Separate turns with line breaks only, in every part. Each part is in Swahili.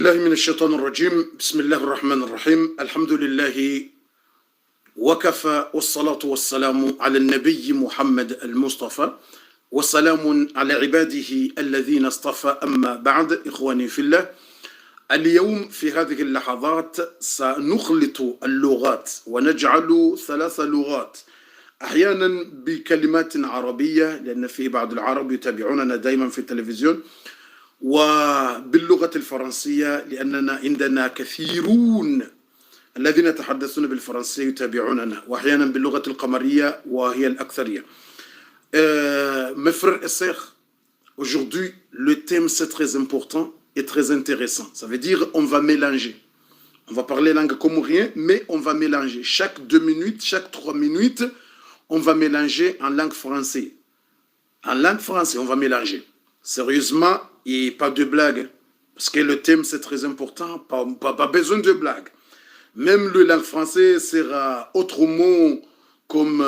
الله من الشيطان الرجيم. بسم الله الرحمن الرحيم. الحمد لله وكفى والصلاة والسلام على النبي محمد المصطفى والسلام على عباده الذين اصطفى. أما بعد، إخواني في الله، اليوم في هذه اللحظات سنخلط اللغات ونجعل 3 لغات، أحيانا بكلمات عربية لأن في بعض العرب يتابعوننا دائما في التلفزيون، وباللغة الفرنسية لأننا عندنا كثيرون الذين يتحدثون بالفرنسية يتابعوننا، وأحيانا باللغة القمرية وهي الأكثرية. Mes frères et sœurs, aujourd'hui le thème c'est très important et très intéressant. Ça veut dire on va mélanger. On va parler langue comorienne, mais on va mélanger. Chaque 2 minutes, chaque 3 minutes, on va mélanger en langue française. En langue française, on va mélanger. Sérieusement, et pas de blague, parce que le thème c'est très important, pas besoin de blague. Même le langue français sera autrement comme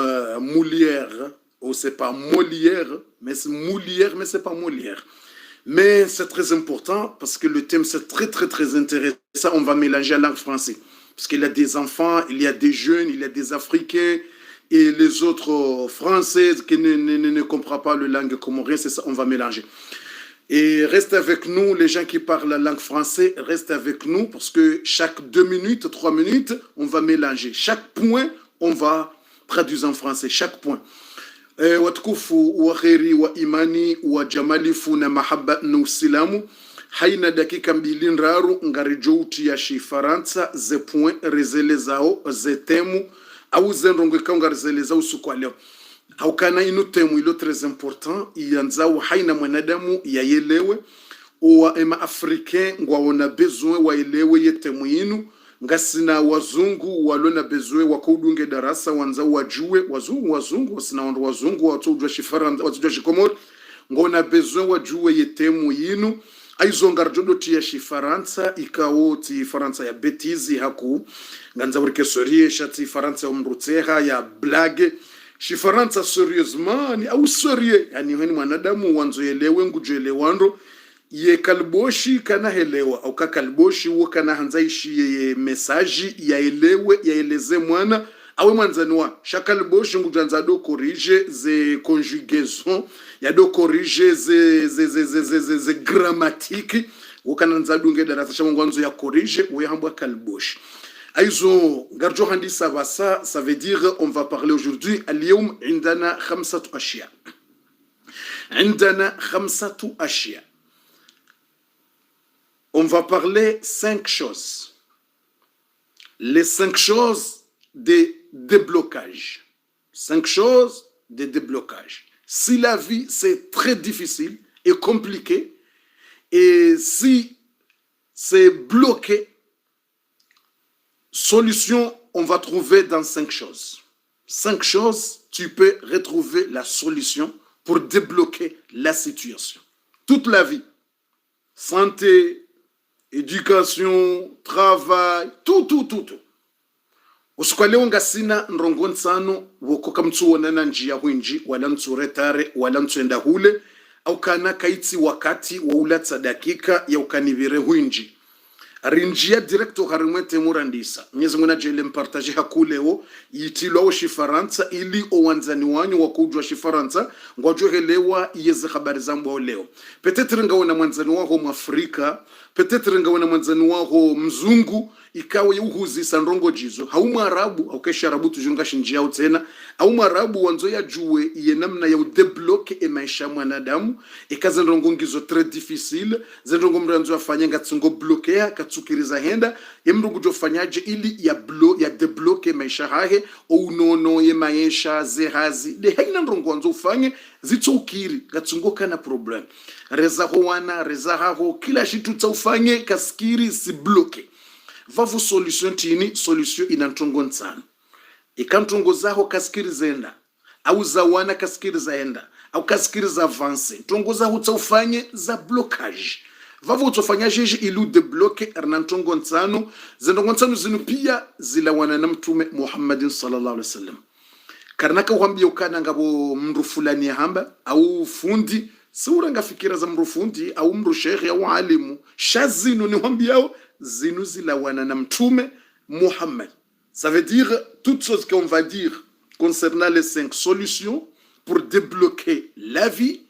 Molière, ou c'est pas Molière, mais c'est Molière, mais c'est pas Molière. Mais c'est très important parce que le thème c'est très intéressant. On va mélanger la langue française, parce qu'il y a des enfants, il y a des jeunes, il y a des Africains, et les autres Français qui ne comprennent pas la langue comorienne, c'est ça, on va mélanger. Et reste avec nous, les gens qui parlent la langue française, reste avec nous parce que chaque 2 minutes, 3 minutes, on va mélanger. Chaque point, on va traduire en français, chaque point. Watukufu wa kheri wa imani wa jamalifu na mahaba na usilamu, haina dakika 2 raru ngarijouti ya shifaransa ze point rezele zao ze temu au zenrongo kaunga rezele zao suku leo. Haukana inu temu ilo très important ianzao haina mwanadamu yaelewe owa ema africain ngwaona besoin waelewe ye temu inu ngasina wazungu walona besoin wakoudunge darasa wanza wajue wazungu wasina wazungu watujwa shifaransa watujwa shikomori ngona besoin wajue ye temu inu aizo ngarjodo tia shifaransa ikawo ti faransa ya betizi haku nganza urike sorie shati faransa umrutseha ya blague shifaransa seriousement ni au serie, yani hani mwanadamu wanzoelewe ngujelewando ye kalboshi kana helewa au kakalboshi wo kana hanzaishi ye message yaelewe yaeleze mwana awe mwanzanwa shakalboshi ngujanza do corriger ze conjugaison ya do corriger ze grammatique wo kana nzadunge darasa shamwanzo ya corriger wo yahambwa kalboshi. Aïzo, garjo handi ça veut dire on va parler aujourd'hui اليوم عندنا 5 أشياء. عندنا 5 أشياء. On va parler 5 choses. Les 5 choses de déblocage. 5 choses de déblocage. Si la vie c'est très difficile et compliqué, et si c'est bloqué, solution, on va trouver dans 5 choses. 5 choses, tu peux retrouver la solution pour débloquer la situation. Toute la vie. Santé, éducation, travail, tout. Usikwale ungasina nrongo nsano woko kamtsuona na njia winji wala ntsuretare wala ntsuenda hule au kana kaitsi wakati wa ulatsa dakika ya ukanivire winji. Rinjia directo harimwete murandisa nyezi mwana jele mpartaji hakuleo yitilo wa shifaransa ili owanzani wanyu wakujwa shifaransa ngwajwe helewa yezi habari zambu leo. Peut-être ngaona mwanzani wako mwafrika, peut-être ngaona mwanzani wako mzungu ikawa yuhuzi sanrongo jizo hau mwarabu au kesha arabu tujunga shinjia utena au mwarabu wanzo ya juwe iye namna ya udebloke e maisha mwanadamu ikaza nrongo ngizo très difficile zenrongo mranzo afanya ngatsungo blokea katsukiriza henda yemrugu jofanyaje ili ya debloke maisha hahe ou nono ye maisha zehazi de haina nrongo wanzo ufanye zitsukiri katsungo kana problem reza howana reza haho kila shitu tsa ufanye kaskiri si bloke. Vavu solution tini, solution inantongo nsano. Ikantongo zaho kaskiri zenda. Au zawana kaskiri zaenda. Au kaskiri za avance. Tongo zaho ufanye za blocage. Vavu utofanya jeji ilu debloke ernantongo nsano. Zendongo nsano zinu pia zila wana na mtume Muhammadin sallallahu alaihi wasallam. Karnaka wambia ukana ngabo mru fulani ya hamba. Au fundi siuranga fikira za mrufundi au mru shekhe au alimu shazinu ni wambiao zinu zilawana na mtume Muhammad. Ça veut dire toutes choses qu'on va dire concernant les 5 solutions pour débloquer la vie,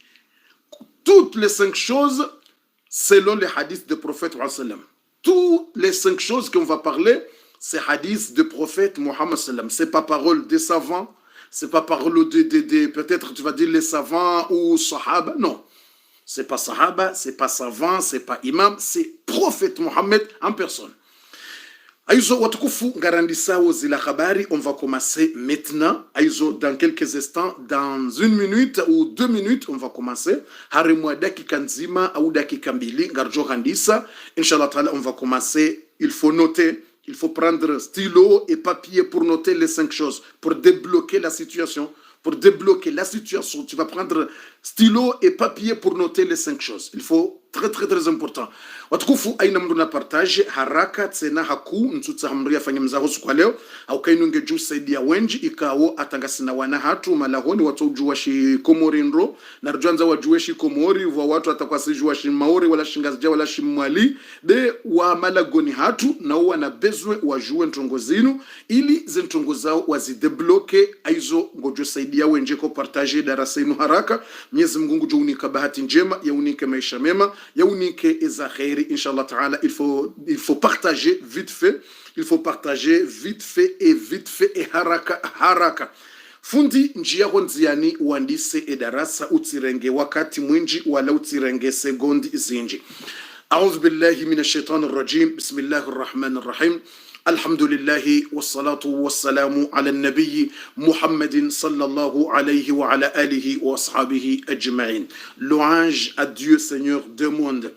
toutes les 5 choses selon les hadiths du prophète Muhammad. Toutes les 5 choses qu'on va parler, c'est hadiths du prophète Muhammad. C'est pas parole des savants, c'est pas parole de peut-être tu vas dire les savants ou sahaba, non. C'est pas sahaba, c'est pas savant, c'est pas imam, c'est prophète Muhammad en personne. Aizo watukufu ngarandisao zila habari, on va commencer maintenant. Aizo dans quelques instants, dans 1 minute ou 2 minutes, on va commencer. Harimwa dakika nzima ou dakika mbili ngarjo handisa. Inshallah ta'ala, on va commencer. Il faut noter, il faut prendre stylo et papier pour noter les 5 choses, pour débloquer la situation. Pour débloquer la situation, tu vas prendre stylo et papier pour noter les 5 choses. Il faut très très très important. Watukufu aina mndu na partage haraka tsena haku nsutsa hamria fanya mzaho kwa leo au kainunge juu saidia wenji ikawo atangasina wana hatu malahoni watu jua shi komori nro na rjanza wajue shi komori wa watu atakuwa sijua shi maori wala shingazja wala shi mwali de wa malagoni hatu na wana bezwe wajue ntongozinu ili zentongo zao wazidebloke aizo ngojo saidia wenji ko partage darasa inu haraka. Mwenyezi Mungu jo unika bahati njema ya unike maisha mema ya unike eza khairi inshallah ta'ala. Il faut partager vite fait, il faut partager vite fait et haraka. Fundi njia honziani uandise edarasa utirenge wakati mwinji wala utirenge sekondi zinji. A'udhu billahi minash shaitanir rajim. Bismillahir rahmanir rahim. الحمد لله والصلاة والسلام على النبي محمد صلى الله عليه وعلى آله وأصحابه أجمعين. Louange à Dieu Seigneur du monde.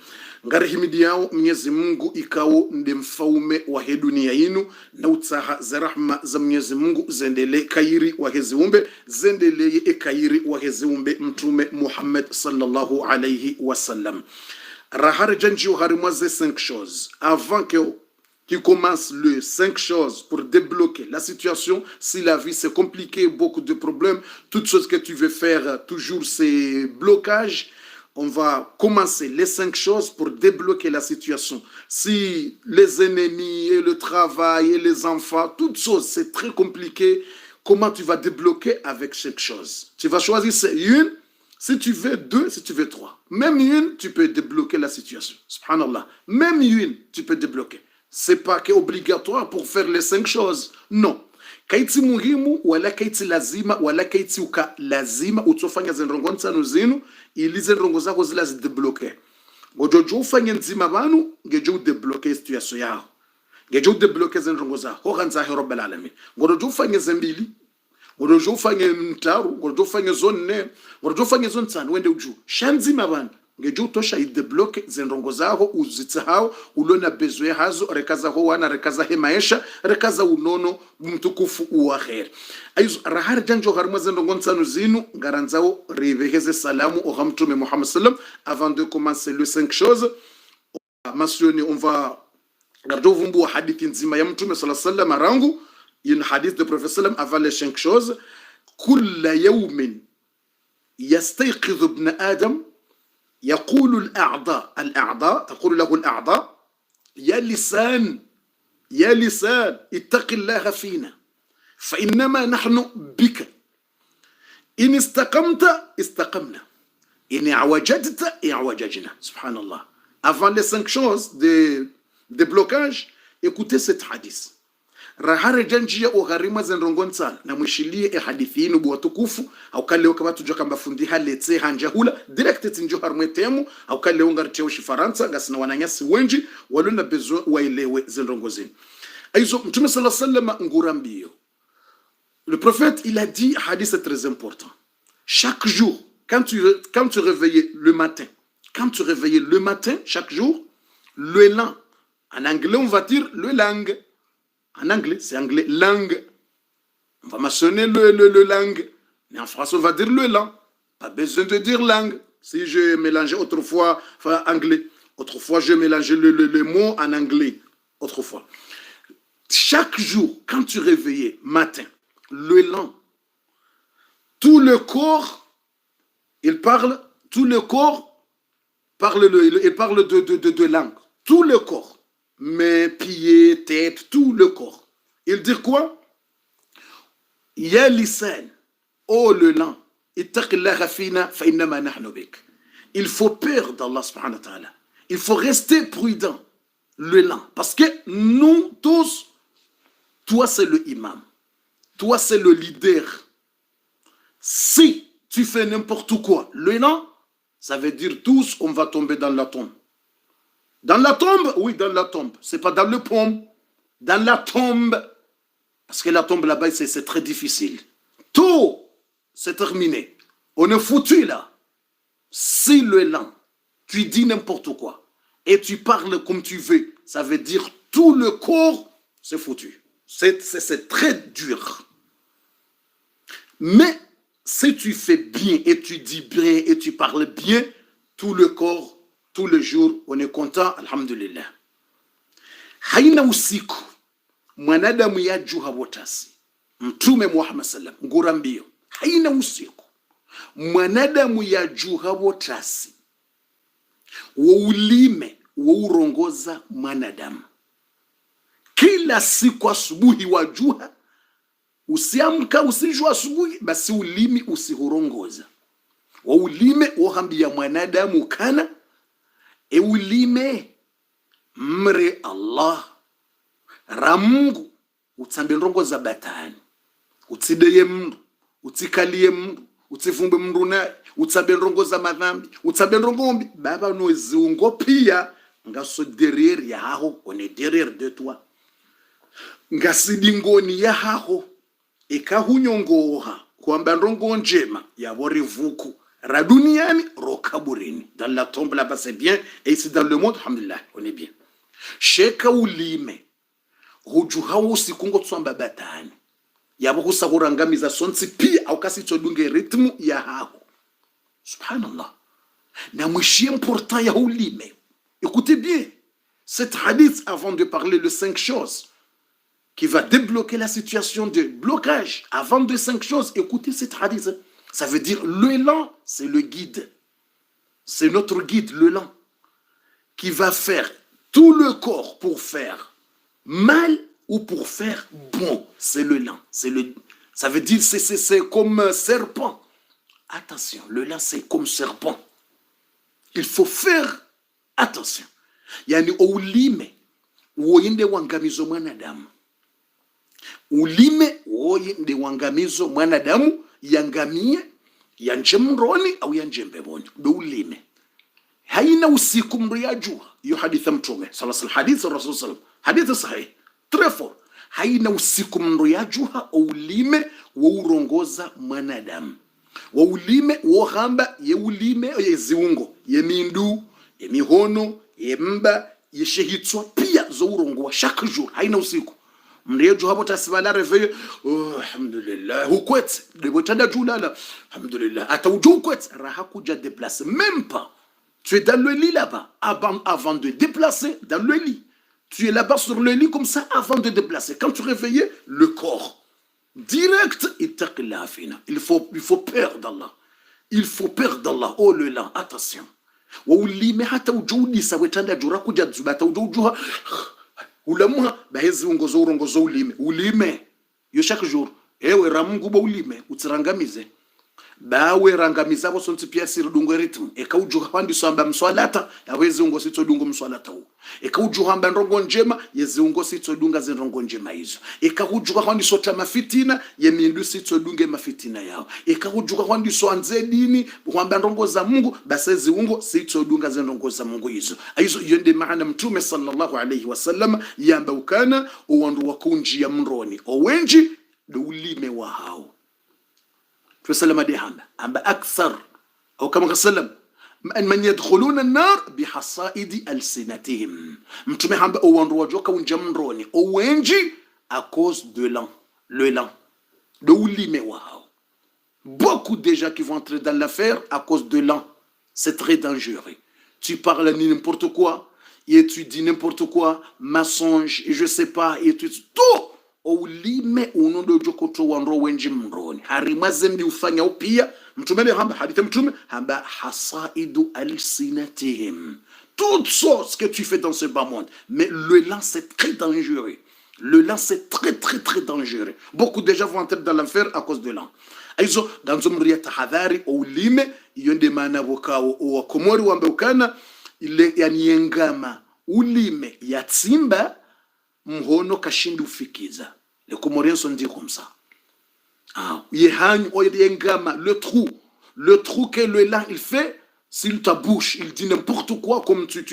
Ngarihimidiao Mwenyezi Mungu ikawo ndi mfaume wa he dunia yinu na utaha za rahma za Mwenyezi Mungu zendele kairi wa heziumbe zendele kairi wa heziumbe mtume Muhammad sallallahu alayhi wa sallam. Rahar janjiu harimwaze 5 choses avant que qui commence les 5 choses pour débloquer la situation. Si la vie c'est compliqué, beaucoup de problèmes, toutes choses que tu veux faire, toujours c'est blocage. On va commencer les 5 choses pour débloquer la situation. Si les ennemis et le travail et les enfants, toutes choses, c'est très compliqué. Comment tu vas débloquer avec chaque chose? Tu vas choisir une, si tu veux 2, si tu veux 3. Même une, tu peux débloquer la situation. Subhanallah. Même une, tu peux débloquer. C'est pas que obligatoire pour faire les 5 choses. Non. Kaiti muhimu wala kaiti lazima wala kaiti uka lazima utofanya zenrongo nsanu zinu ili zenrongo zako zila zidebloke. Ngojojo ufanye nzima banu ngejo udebloke situation yao. Ngejo udebloke zenrongo zako. Hokanza he Rabbal Alamin. Ngojojo ufanye zembili. Ngojojo ufanye mtaru. Ngojojo ufanye zone. Ngojojo ufanye zone tsanu wende uju. Shanzima banu. Ngejo utosha idebloke zenrongo zako uzitsahao ulona bezwe hazo rekaza ho wana rekaza he maisha rekaza unono mtukufu uwa khair. Aizo rahar janjo harma zenrongo nsanu zinu ngaranzao riveheze salamu au mtume Muhammad sallam. Avant de commencer les 5 choses mentionner, on va garder vumbu hadithi nzima ya mtume sallallahu alayhi wasallam rangu une hadith de prophète sallam avant les 5 choses. Kulla yawmin yastayqidhu ibn adam يقول الأعضاء تقول له الأعضاء يا لسان اتق الله فينا فإنما نحن بك إن استقمت استقمنا إن اعوججت اعوججنا. سبحان الله. Avant les 5 choses de blocage, écoutez cette hadith. Rahare janjia ogharima zenrongon sana na mwishilie hadithi inu buwatukufu au kale ukaba tujua kamba fundi haletse hanjahula direct tinjo harmwetemu au kale ungarteo shifaransa gasina wananyasi wenji waluna bezo wailewe zenrongo zenu. Aizo mtume sallallahu alayhi wasallam ngurambio. Le prophète il a dit hadith très important. Chaque jour quand tu réveillais le matin, chaque jour, le lan en anglais on va dire le langue. En anglais, c'est anglais, langue. On va mentionner le langue. Mais en français, on va dire le lang. Pas besoin de dire langue. Si je mélangeais autrefois, enfin anglais. Autrefois, je mélangeais le mot en anglais. Autrefois. Chaque jour, quand tu réveillais, matin, le lang, tout le corps, il parle tout le corps et parle de langue. Tout le corps. Mains, pieds, tête, tout le corps. Il dit quoi? Ya lisan, oh le lent. Il faut peur d'Allah subhanahu wa ta'ala. Il faut rester prudent. Le lent. Parce que nous tous, toi c'est le imam. Toi c'est le leader. Si tu fais n'importe quoi, le lent, ça veut dire tous on va tomber dans la tombe. Dans la tombe? Oui, dans la tombe. C'est pas dans le pomme. Dans la tombe. Parce que la tombe là-bas, c'est très difficile. Tout, c'est terminé. On est foutu là. Si le lent, tu dis n'importe quoi et tu parles comme tu veux, ça veut dire tout le corps, c'est foutu. C'est très dur. Mais si tu fais bien et tu dis bien et tu parles bien, tout le corps, tout le jour, on est content, alhamdulillah. Haina usiku, mwanadamu yajua wotasi. Mtume Muhammad sallam, ngurambio. Haina usiku, mwanadamu yajua wotasi. Waulime, waurongoza mwanadamu. Kila siku asubuhi wajua, usiamka usijua asubuhi, basi ulimi usihurongoza. Waulime, wahambia mwanadamu kana, ulime mre Allah ramungu utsambe ndongo za batani utsideye mndu utsikaliye mndu utsivumbe mndu naye utsambe ndongo za madhambi utsambe ndongombi baba noziungo pia ngaso derrière ya haho on est derrière de toi ngasidingoni ya haho ekahunyongoha kwamba ndongo njema yabori vuku ra duniani rokaburini dans la tombe là-bas c'est bien et ici dans le monde alhamdulillah on est bien sheka ulime hujuha usikungo tsamba batani yabo kusahurangamiza sonsi pia au kasi todunge ritmu ya hako subhanallah na mwishi important ya ulime. Écoutez bien cet hadith avant de parler de 5 choses qui va débloquer la situation de blocage. Avant de 5 choses, écoutez cet hadith. Ça veut dire l'élan, c'est le guide. C'est notre guide, l'élan, qui va faire tout le corps pour faire mal ou pour faire bon. C'est l'élan. Ça veut dire c'est comme un serpent. Attention, l'élan c'est comme serpent. Il faut faire attention. Yani ulime woyinde wangamizo mwanadamu. Ulime woyinde wangamizo mwanadamu yangamie yanje mroni au yanje mbeboni do ulime. Haina usiku mriyajua. Hiyo hadithi mtume sallallahu alaihi wasallam, rasul sallallahu hadithi sahih très fort. Haina usiku mriyajua ulime wourongoza mwanadamu. Wa ulime wohamba ye ulime ye ziungo ye mindu ye mihono ye mba ye shehitswa pia zo urongo chaque jour haina usiku mrejo hapo tasibala réveil oh alhamdulillah hukwet de botada julala alhamdulillah ataujo hukwet raha kuja déplacer même pas. Tu es dans le lit là-bas avant de déplacer dans le lit. Tu es là-bas sur le lit comme ça avant de déplacer. Quand tu réveilles le corps direct, il faut peur d'Allah. Il faut peur d'Allah. Oh le là, attention. Waulime hata ujudi sawetanda jura kuja zubata ujuha ulamuha bahezi ungozo ulime yo chaque jour ewe ramungu ba ulime utsirangamize bawe rangamiza bo sonti pia sirdungo ritm ekaujuha pandi samba mswalata yawezi ungo sitodungo mswalata u ekaujuha mbandongo njema yeziungo sitodunga zinrongo njema hizo ekaujuha pandi sota mafitina yemindu sitodunge mafitina yao ekaujuha pandi soanze dini mbandongo za Mungu basezi ungo sitodunga zinrongo za Mungu hizo yende maana mtume sallallahu alayhi wasallam yamba ukana uwandu wakunji ya mroni owenji do ulime wa hao فسلم ديهم أم أكثر أو كما قال من يدخلون النار بحصائد ألسنتهم متومي هم أوان رواجوكا ونجمروني أوانجي à cause de l'élan de ulime wow. Beaucoup de gens qui vont entrer dans l'affaire à cause de l'élan. C'est très dangereux. Tu parles n'importe quoi et tu dis n'importe quoi, mensonge et je sais pas et tout ulime unondo jokoto wanro wenji mroni harima zembi ufanya upia mtumele hamba hadith mtume hamba hasaidu alsinatihim. Tout ce que tu fais dans ce bas monde, mais le lent c'est très dangereux. Le lent c'est très très très dangereux. Beaucoup de gens vont entrer dans l'enfer à cause de lent. Aizo ganzo mria tahadhari ulime yonde maana wokao wa komori wambe ukana ile yaniengama ulime yatsimba mhono kashindi ufikiza. Les Comoriens sont dit comme ça. Ah, le trou que le lent il fait, s'il ta bouche, il dit n'importe quoi comme tu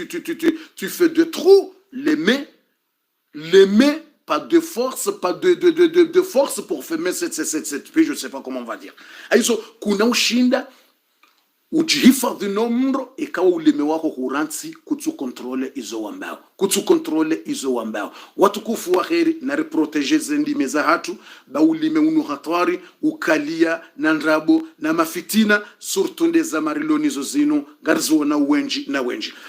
fais de trous, les mains, pas de force, pas de force pour fermer cette puis je sais pas comment on va dire. Aizo kuna ushinda ujihifadhi nomro ikawa ulime wako huransi kutu kontrole izo wambao watukufu wa kheri na reproteje zendime za hatu ba ulime unu hatari ukalia na ndrabo na mafitina surtunde za mariloni zo zinu garzo na wenji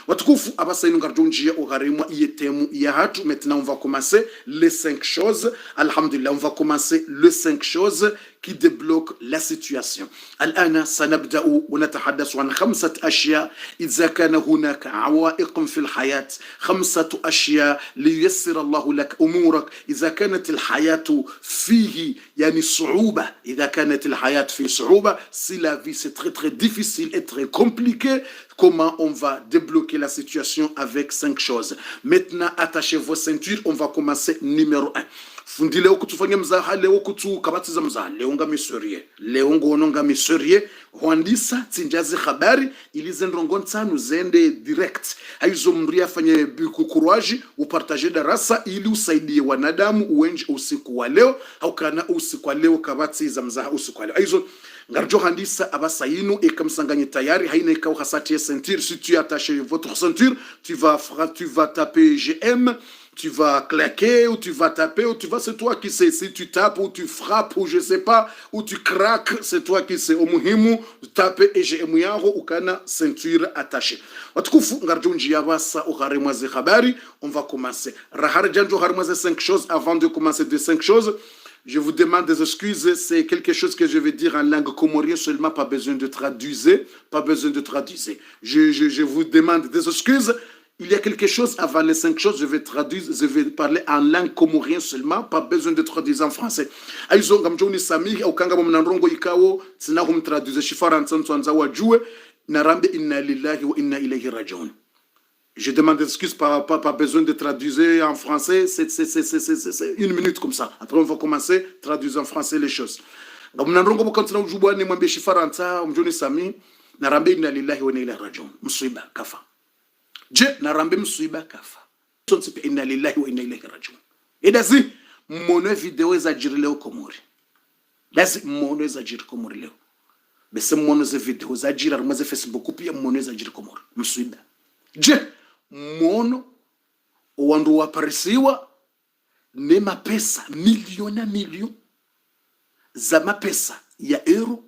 watukufu abasa inu garjonjia uharimwa yetemu ya hatu. Maintenant on va commencer les 5 choses. Alhamdulillah, on va commencer les 5 choses qui débloquent la situation. الآن سنبدأ ونتحدث عن 5 أشياء إذا كان هناك عوائق في الحياة، 5 أشياء لييسر الله لك أمورك إذا كانت الحياة فيه يعني صعوبة. إذا كانت الحياة فيه صعوبة, si la vie c'est très très difficile et très compliqué, comment on va débloquer la situation avec 5 choses. Maintenant, attachez vos ceintures, on va commencer numéro 1. Fundi leo kutufanya mzaha, leo kutu kabatiza mzaha, leo nga miserie huandisa tinjazi habari ili zendrongon tanu zende direct. Haizo mria fanye kukuraji upartaje darasa ili usaidie wanadamu uenje usiku wa leo au kana usiku wa leo kabatiza mzaha usiku wa leo. Haizo ngarjo handisa abasayinu ekamsanganye tayari haina ikaw hasati ceinture. Si tu attaches votre ceinture, tu vas taper GM, tu vas claquer ou tu vas taper ou tu vas, c'est toi qui sais. Si tu tapes ou tu frappes ou je sais pas ou tu craques, c'est toi qui sais. Omuhimu tape EGM yako ukana ceinture attachée. Watukufu ngarjo njia basa uharimwaze habari. On va commencer. Rahar janjo harimwaze 5 choses. Avant de commencer de 5 choses, je vous demande des excuses, c'est quelque chose que je vais dire en langue comorienne seulement, pas besoin de traduire, Je vous demande des excuses. Il y a quelque chose avant les 5 choses, je vais parler en langue comorienne seulement, pas besoin de traduire en français. Aizo ngamjoni sami au kanga mnandrongo ikawo sina kumtraduire shifaransa ntwanza wajue narambe inna lillahi wa inna ilayhi rajiun. Je demande des excuses, pas besoin de traduire en français, c'est 1 minute comme ça. Après on va commencer à traduire en français les choses. Mnandrongo bukantina ujubwa ni mwambie shifaransa mjoni sami narambe inna lillahi wa inna ilayhi rajiun. Msiba kafa. Je narambe msiba kafa. Sonsipe inna lillahi wa inna ilayhi rajiun. Edazi mmono video za jiri leo Komori. Dazi mmono za jiri Komori leo. Bese mmono za video za jiri armaze Facebook pia mmono za jiri Komori. Msiba. Je mmono wandu waparisiwa ne mapesa milioni za mapesa ya euro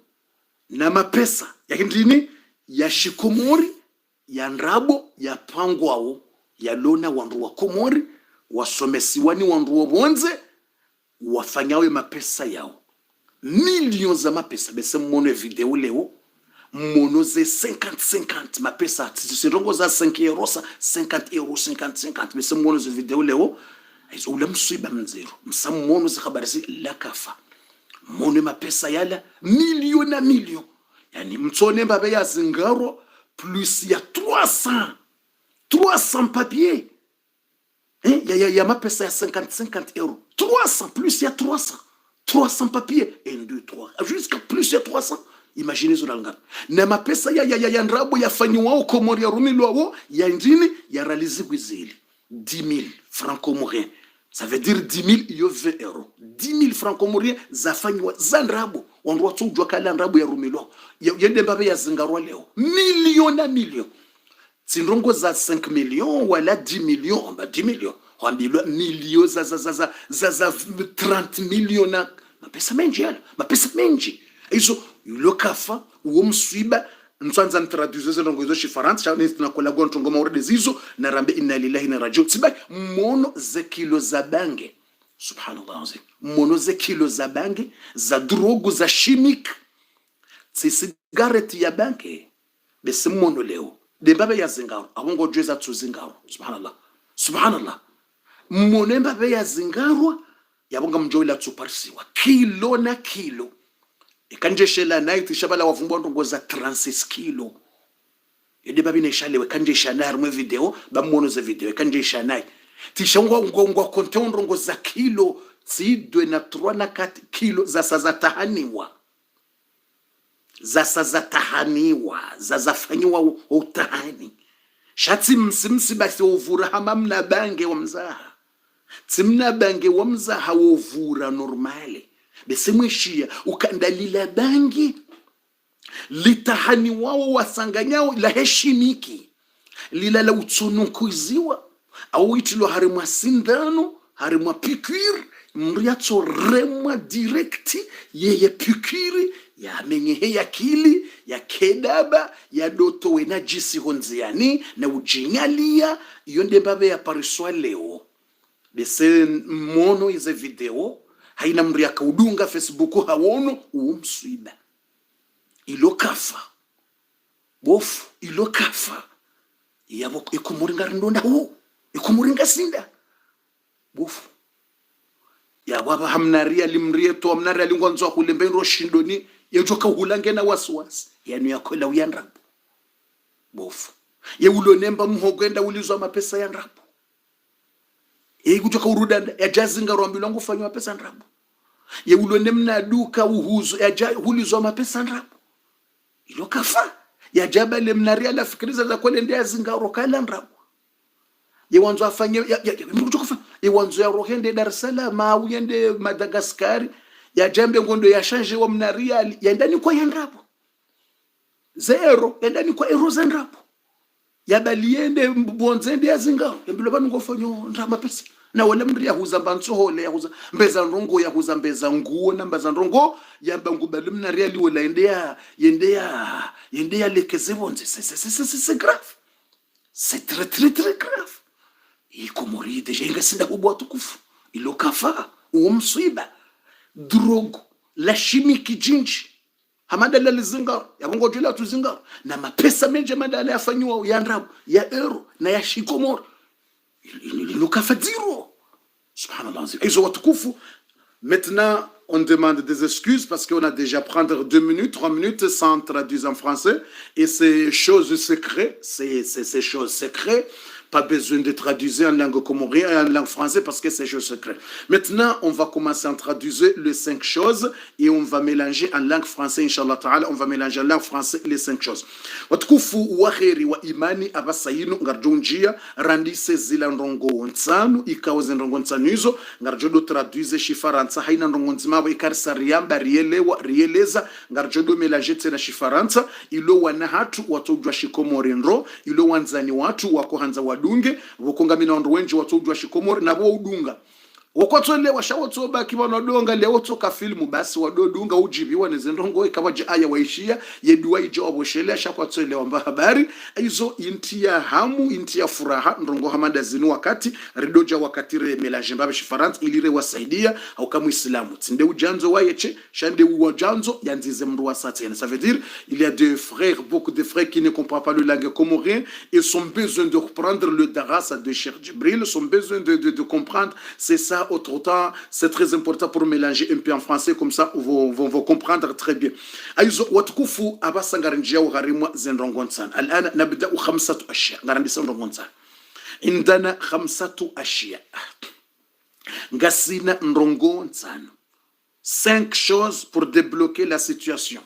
na mapesa ya kindini ya shikomori ya nrabo ya pangwao ya lona wandu wa Komori wasomesiwani wandu wa bonze wafanyawe mapesa yao milioni za mapesa. Bese mmono video leo mmono ze 50 mapesa sirongo za 5 euro 50 bese mmono ze video leo aizo ule msiba mzero msammono ze habari la kafa mmono mapesa yala milioni yani mtsone mbabe ya zingaro plus ya 300 papier ya mapesa ya 50 euro 300 plus ya 300 papier 1 2 3 jusqu'à plus ya 300. Imaginez zulanga na mapesa ya ndrabo ya fanyiwao Komori ya rumilo wao ya ndini ya realize kwizili 10,000 francs comoriens. Ça veut dire 10,000 iyo 20 euros. 10,000 francs comoriens za fanyiwa za ndrabo ondwa tsujwa kala ndrabo ya rumilo yende mbabe ya zingarwa leo milioni tsindrongo za 5 millions wala 10 millions ba 10 millions hambilo milio za 30 millions mapesa menji izo yulo kafa uwo mswiba ntsanza traduire ze longo zo shifaransa cha nisi tunakola gonto ngoma urede zizo na rambe inna lillahi na rajiun. Siba mono ze kilo za bange subhanallah azim mono ze kilo za bangi za drogu za chimique si cigarette ya bangi bese mono leo de baba ya zingaro abongo jeza tu zingaro subhanallah mono baba ya zingaro yabonga mjoila tu parsiwa kilo na kilo ikanje shela night shabala wavumbwa ndongo za 36 kilo yede babi ne shalewe kanje shanar mu video ba mono ze video kanje shanai tishangwa ngongwa konte ndongo za kilo sidwe na 3 na 4 kilo za sazatahaniwa zafanywa utahani shati msimsi basi ovura hamamna bange wa mzaha timna bange wa mzaha ovura normale besemwishia ukandalila bangi litahani wao wasanganyao la heshimiki lila la utsunukuziwa au itilo harimwa sindano harimwa pikir mriato remwa direkti yeye pikiri ya menyehe ya kili ya kedaba ya doto wena jisi honziani na ujingalia yonde babe ya pariswa leo bese mono ize video haina mri akaudunga Facebook hawono uumswiba ilo kafa bofu ilo kafa yabo ikumuringa ndonda hu ikumuringa sinda bofu ya baba hamnaria limrie to hamnaria lingwanzo kulembe ro shindoni yejoka hulange na waswasi yanu yakola uyandrapo bofu ye ulonemba muhogenda ulizwa mapesa yandrapo kutoka urudanda ya jazinga roambilwa ngufanywa pesa ndrapo ye ulonemna duka uhuzo ya hulizwa mapesa ndrapo ilo kafa ya jabale mnaria la fikiriza za kwele ndia zinga rokala ndrapo ye wanzo afanye ye wanzo ya rohende Dar es Salaam au yende Madagascar ya jambe ngondo ya change wa mnaria ya ndani kwa yandrapo zero ya ndani kwa euro zandrapo ya baliende bonzende ya zinga mbilo banu ngofanyo ndama pesa na wala mria huza bantsohole ya huza mbeza ndongo ya huza mbeza nguo na mbeza ndongo ya bangu balimna reali wala yendea lekezebonze c'est grave c'est très grave ikomori deja ingasinda kubwa tukufu ilo kafa umswiba drogo la chimique jinji hamadala lizinga yabongo jela tuzinga na mapesa menje madala yafanywa ya ndrabu ya euro na ya shikomor ilo kafa zero subhanallah izo watukufu. Maintenant on demande des excuses parce qu'on a déjà prendre 2 minutes 3 minutes sans traduire en français et c'est choses secrètes c'est choses secrètes. Pas besoin de traduire en langue comorienne et en langue française parce que c'est chose secret. Maintenant, on va commencer à traduire les 5 choses et on va mélanger en langue française, Inch'Allah Ta'ala, on va mélanger en langue française les 5 choses. Watukufu wa kheri wa imani abasayinu ngarjonjia randise zila ndongo nsanu ikawa ndongo nsanu hizo ngarjodo traduire shifaransa haina ndongo nzimabo ikarisa riamba rieleza ngarjodo mélanger tena shifaransa ilo wana hatu watujwa shikomori nro ilo wanzani watu wako hanza dunge vokongamina wandu wenji watujwa shikomori na bo udunga wakwatole washawotso baki banodonga leo toka filmu basi wadodunga ujibiwa nezendongo ikabaje aya waishia yeduwa ijobo shele shakwatole wamba habari hizo intia hamu intia furaha ndongo hamada zinu wakati ridoja wakati re mélange mbabe shifarant ilire wasaidia au kama islamu tinde ujanzo wayeche shande ujanzo yanzize mru wasati ça veut dire il y a des frères beaucoup de frères qui ne comprennent pas le langue comorien et sont besoin de reprendre le daras de Cheikh Djibril sont besoin de comprendre c'est ça. Autre temps, c'est très important pour mélanger un peu en français, comme ça, vous comprendre très bien. Aïzo, watukufu, abasa ngarinjia uharimwa zenrongonsan. Alana, nabida u khamsatu ashya. Ngarandisa nrongonsan. Indana khamsatu ashya. Ngasina nrongonsan. 5 choses pour débloquer la situation.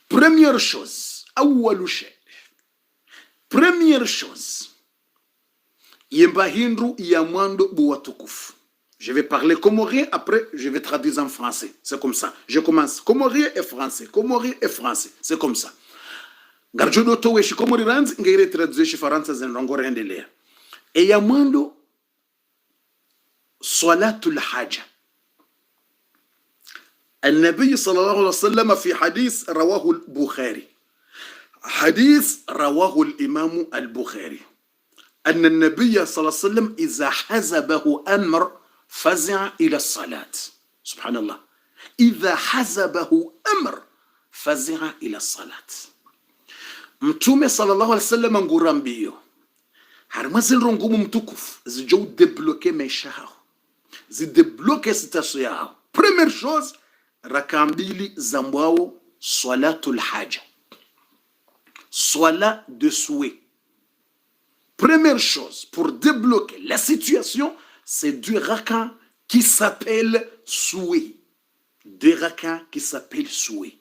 Première chose, awalushe. Première chose, yemba hindru yamwando buwatukufu. Je vais parler comorien, après je vais traduire en français. C'est comme ça. Je commence. Comorien et français. Comorien et français. C'est comme ça. Garjodo towe shi komori ranz ngere traduire shi faransa zenrongore endelea. E ya mwando salatul haja. النبي صلى الله عليه وسلم في حديث رواه البخاري. حديث رواه الإمام البخاري. أن النبي صلى الله عليه وسلم إذا حزبه أمر فزع إلى الصلاة. سبحان الله. إذا حزبه أمر فزع إلى الصلاة. Mtume sallallahu alaihi wasallam ngurambio harimazil rongumu mtukufu zijou débloquer maisha yao, zidébloquer situation yao. Première chose, raka mbili za mbwao salatul haja, swala de souhait. Première chose pour débloquer la situation, c'est deux rak'ah qui s'appellent souhait. Deux rak'ah qui s'appellent souhait.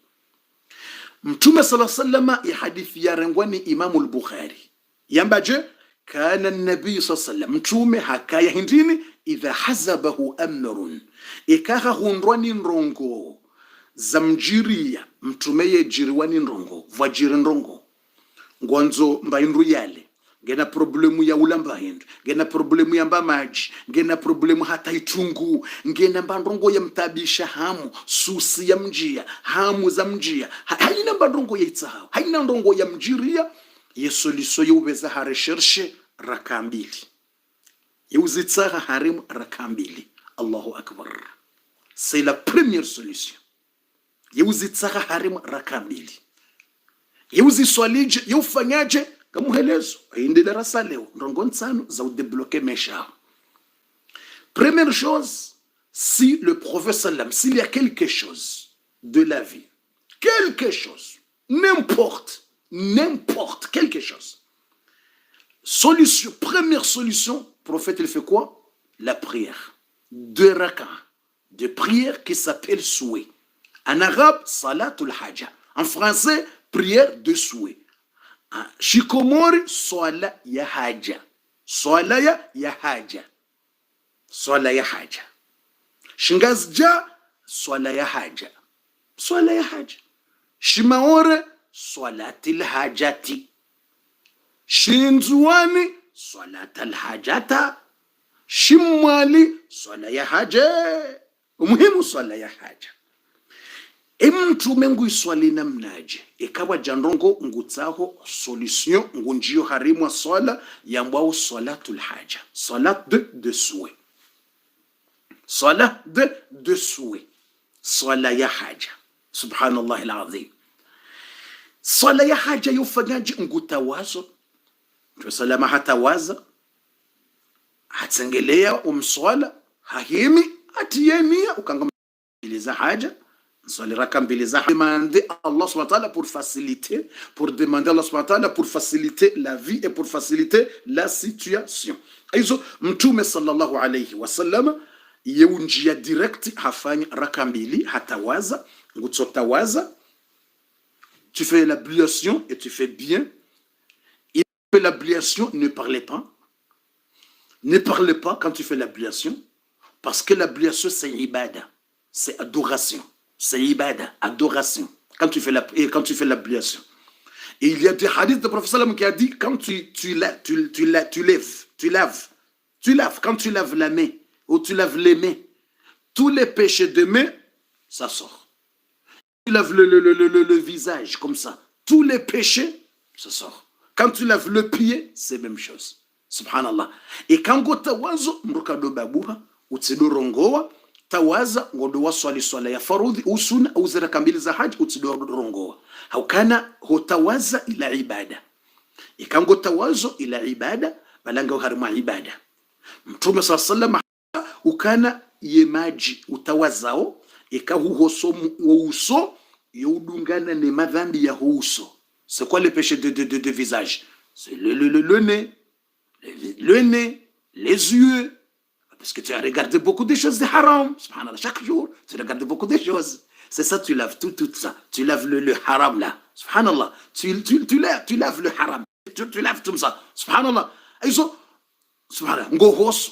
Mtume sallallahu alayhi wasallam ya hadithi ya rangwani Imamu al-Bukhari yambaje kana nabii sallallahu alayhi wasallam mtume hakaya hindini idha hazabahu amrun ikaha hundwani nrongo zamjiria mtume ye jiriwani nrongo vajiri nrongo ngwanzo mbaindu yale ngena problemu ya ulamba hindu, ngena problemu ya mba maji, ngena problemu hata itungu, ngena mbandongo ya mtabisha hamu, susi ya mjia, hamu za mjia, haina mbandongo ya itsahau, haina ndongo ya mjiria, yeso liso yubeza hareshershe rakambili. Yuzitsaha harim rakambili. Allahu Akbar. C'est la première solution. Yuzitsaha harim rakambili. Yuziswalije, yufanyaje, kamuhelezo inde darasa leo ndongo nsano za udébloquer maisha. Première chose, si le prophète sallam, s'il y a quelque chose de la vie, quelque chose, n'importe quelque chose, solution, première solution, prophète il fait quoi? La prière. Deux rak'ah de prière qui s'appelle souhait. En arabe, salatul haja. En français, prière de souhait. Shikomori swala ya haja. Swala ya haja. Swala ya haja. Shingazja swala ya haja. Swala ya haja. Shimaore swalatil hajati. Shinzuani swalatal hajata. Shimwali swala ya haja. Umuhimu swala ya haja. Mtume ngu iswali namnaje ikawa jandongo ngutsaho solution ngunjio harimwa swala yambwao salatul haja, salat de souhait, salat de souhait, swala ya haja. Subhanallah alazim. Swala ya haja yufanyaje ngutawazo tusalama hatawaza hatsengelea umswala hahimi atiyemia ukangama biliza haja. Demander Allah subhanahu wa ta'ala pour faciliter, demander Allah subhanahu wa ta'ala pour faciliter la vie et pour faciliter la situation. Aizo mtume sallallahu alayhi wa sallam yeunjia direct hafanya raka mbili hatawaza ngutsotawaza. Tu fais l'ablution et tu fais bien. Il fait l'ablution, ne parlez pas. Ne parlez pas quand tu fais l'ablution parce que l'ablution c'est ibada, c'est adoration. C'est ibada, adoration. Quand tu fais l'ablution. Et il y a des hadiths de Prophète sallam qui a dit quand tu laves, quand tu laves la main ou tu laves les mains, tous les péchés de main, ça sort. Tu laves le visage comme ça, tous les péchés, ça sort. Quand tu laves le pied, c'est la même chose. Subhanallah. Et quand tu wazo mrukado babuha, utsido rongoa, tawaza ngodo swala ya farudhi usuna au ziraka mbili za haji utido rongoa haukana hotawaza ila ibada ikango tawazo ila ibada balanga harima ibada. Mtume sallallahu ukana yemaji utawazao ikahu hoso uso yudungana ne madhambi ya uso. C'est quoi le péché de visage? C'est le nez, les yeux. Parce que tu as regardé beaucoup de choses de haram. Subhanallah, chaque jour, tu regardes beaucoup de choses. C'est ça, tu laves tout ça. Tu laves le haram là. Subhanallah. Tu laves le haram. Tu laves tout ça. Subhanallah. Aizo, subhanallah, ngohoso.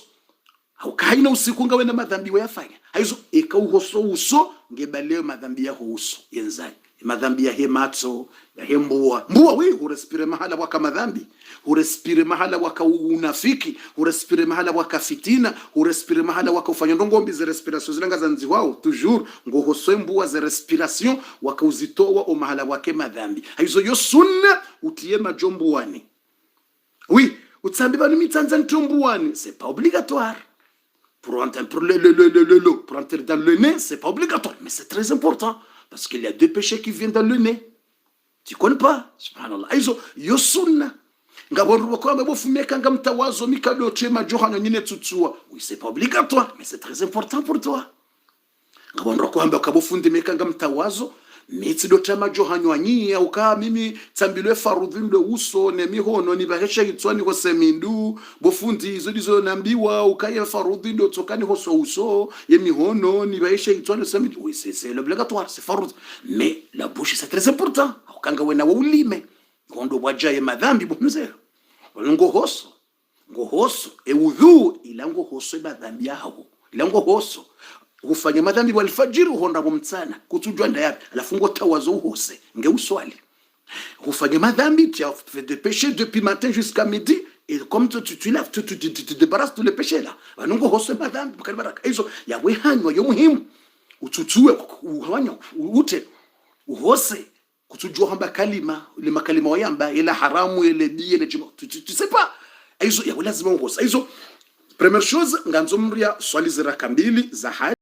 Haukaina usiku ngawe na madhambi wayafanya. Aizo, eka uhoso uso, ngebaleo madhambi ya uso. Yenzai. Madhambi ya hemato, ya hembua. Mbua we, urespire mahala waka madhambi. Urespire mahala waka unafiki. Urespire mahala waka fitina. Urespire mahala waka ufanya ndongombi ze respiration zilanga zanzi wao. Toujours, ngohoso mbua ze respiration waka uzitowa o mahala wake madhambi. Haizo yo sunna utie majombuani. Oui, utsambi banu mitanza ntumbuani. C'est pas obligatoire. pour entrer dans le nez, c'est pas obligatoire, mais c'est très important, parce qu'il y a 2 péchés qui viennent dans le nez. Tu connais pas? Subhanallah. Hizo yo sunna. Ngabonro kwamba bofumeka ngamtawazo mikado chema johano nyine tutsua. Oui, c'est pas obligatoire, mais c'est très important pour toi. Ngabonro kwamba kabofunde meka ngamtawazo mitsido chama johano anyi uka mimi tsambilwe farudhindo uso ne mihono ni bahesha gitswani ko semindu bofundi izo dizo nambiwa ukaye farudhindo tsokani ho so uso ye mihono ni bahesha gitswani semindu. Oui, c'est l'obligatoire, c'est farud. Mais la bouche c'est très important. Kanga wena ulime ngondo wajaye madhambi bomzero ngohoso eudhu ila ngohoso madhambi yao ila ngohoso ufanya madhambi walfajiri uhonda bomtsana kutujwa ndaya alafu ngotawazo uhose ngeuswali ufanya madhambi tu as fait des péchés depuis matin jusqu'à midi et comme tu laves tu débarrasses tous les péchés là ngohoso madhambi baraka hizo yawe hanywa yo muhimu ututue uhanywa ute uhose kutujua hamba kalima ile makalima wayamba ila haramu ile die ile tu sais pas hizo ya lazima uhosa hizo. Première chose nganzomria swali ziraka mbili za haji.